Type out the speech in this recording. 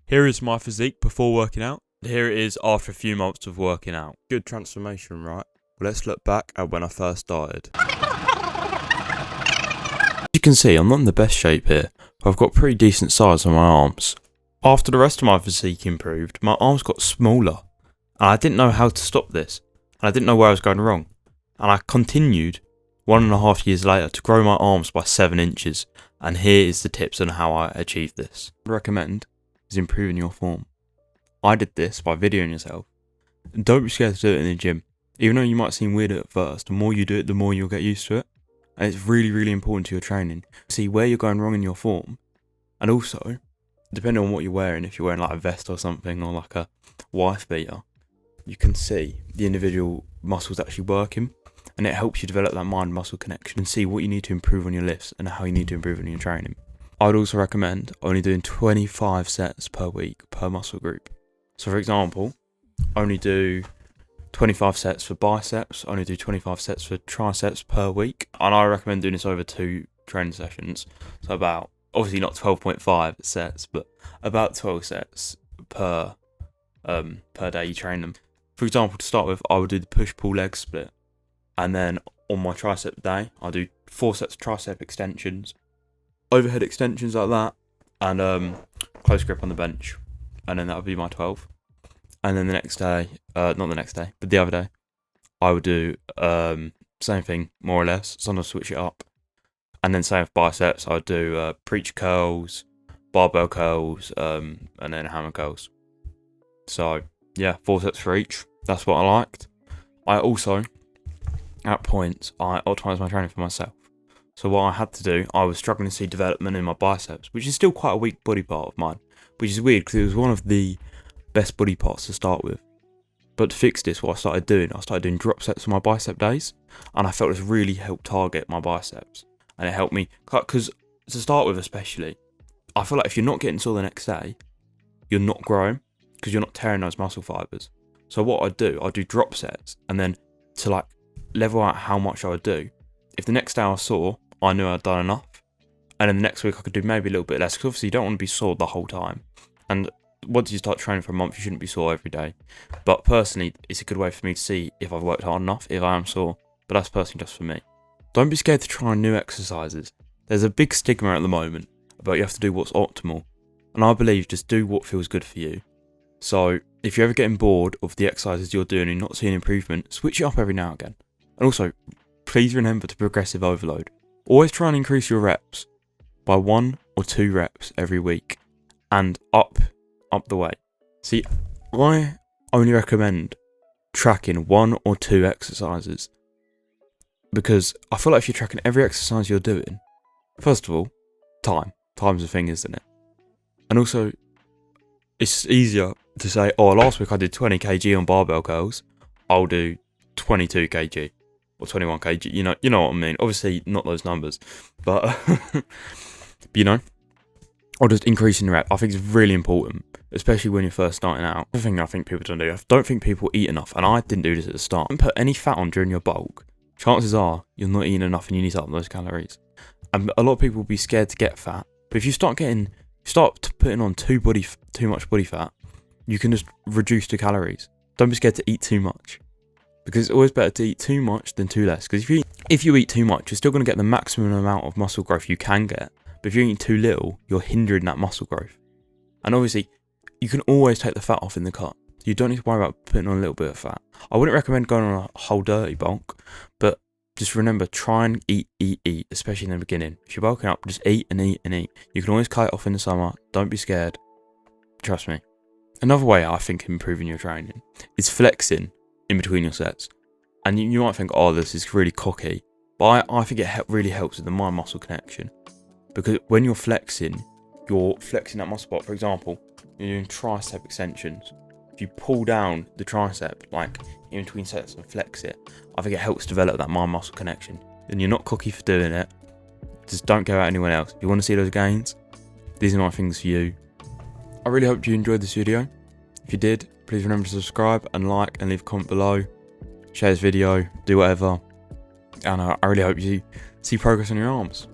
Here is my physique before working out. Here it is after a few months of working out. Good transformation, right? Well, let's look back at when I first started. As you can see, I'm not in the best shape here, but I've got pretty decent size on my arms. After the rest of my physique improved, my arms got smaller, and I didn't know how to stop this, and I didn't know where I was going wrong. And I continued 1.5 years later to grow my arms by 7 inches, and here is the tips on how I achieved this. What I recommend is improving your form. I did this by videoing yourself. And don't be scared to do it in the gym. Even though you might seem weird at first, the more you do it, the more you'll get used to it. And it's really, really important to your training. See where you're going wrong in your form. And also, depending on what you're wearing, if you're wearing like a vest or something, or like a wife beater, you can see the individual muscles actually working. And it helps you develop that mind-muscle connection and see what you need to improve on your lifts and how you need to improve on your training. I would also recommend only doing 25 sets per week per muscle group. So for example, only do 25 sets for biceps, only do 25 sets for triceps per week. And I recommend doing this over 2 training sessions. So about, obviously not 12.5 sets, but about 12 sets per day you train them. For example, to start with, I would do the push-pull leg split. And then on my tricep day, I'll do 4 sets of tricep extensions, overhead extensions like that, and close grip on the bench. And then that would be my 12. And then the next day, not the next day, but the other day, I would do same thing, more or less. Sometimes switch it up. And then same with biceps, I would do preacher curls, barbell curls, and then hammer curls. So yeah, 4 sets for each. That's what I liked. I also, at points, I optimised my training for myself. So what I had to do, I was struggling to see development in my biceps, which is still quite a weak body part of mine, which is weird because it was one of the best body parts to start with. But to fix this, what I started doing drop sets on my bicep days, and I felt this really helped target my biceps. And it helped me, because to start with especially, I feel like if you're not getting sore the next day, you're not growing, because you're not tearing those muscle fibres. So what I'd do drop sets, and then to like level out how much I would do, if the next day I was sore, I knew I'd done enough. And then the next week I could do maybe a little bit less, because obviously you don't want to be sore the whole time. And once you start training for a month, you shouldn't be sore every day. But personally, it's a good way for me to see if I've worked hard enough, if I am sore. But that's personally just for me. Don't be scared to try new exercises. There's a big stigma at the moment about you have to do what's optimal. And I believe just do what feels good for you. So if you're ever getting bored of the exercises you're doing and not seeing improvement, switch it up every now and again. And also, please remember to progressive overload. Always try and increase your reps by 1 or 2 reps every week and up the weight. See, I only recommend tracking 1 or 2 exercises because I feel like if you're tracking every exercise you're doing, first of all, time's a thing, isn't it? And also, it's easier to say, oh, last week I did 20 kg on barbell curls, I'll do 22 kg. Or 21 kg, you know what I mean. Obviously, not those numbers, but or just increasing the rep. I think it's really important, especially when you're first starting out. The thing I think people don't do, I don't think people eat enough, and I didn't do this at the start. Don't put any fat on during your bulk. Chances are you're not eating enough, and you need to up those calories. And a lot of people will be scared to get fat, but if you start putting on too much body fat, you can just reduce the calories. Don't be scared to eat too much. Because it's always better to eat too much than too less. Because if you eat too much, you're still going to get the maximum amount of muscle growth you can get. But if you're eating too little, you're hindering that muscle growth. And obviously, you can always take the fat off in the cut. You don't need to worry about putting on a little bit of fat. I wouldn't recommend going on a whole dirty bulk. But just remember, try and eat, especially in the beginning. If you're bulking up, just eat and eat and eat. You can always cut it off in the summer. Don't be scared. Trust me. Another way I think of improving your training is flexing in between your sets. And you might think, oh, this is really cocky, but I think it really helps with the mind-muscle connection, because when you're flexing that muscle part. For example, you're doing tricep extensions. If you pull down the tricep like in between sets and flex it, I think it helps develop that mind-muscle connection. And you're not cocky for doing it. Just don't go at anyone else. If you want to see those gains, these are my things for you. I really hope you enjoyed this video. If you did, please remember to subscribe and like and leave a comment below. Share this video, do whatever. And I really hope you see progress on your arms.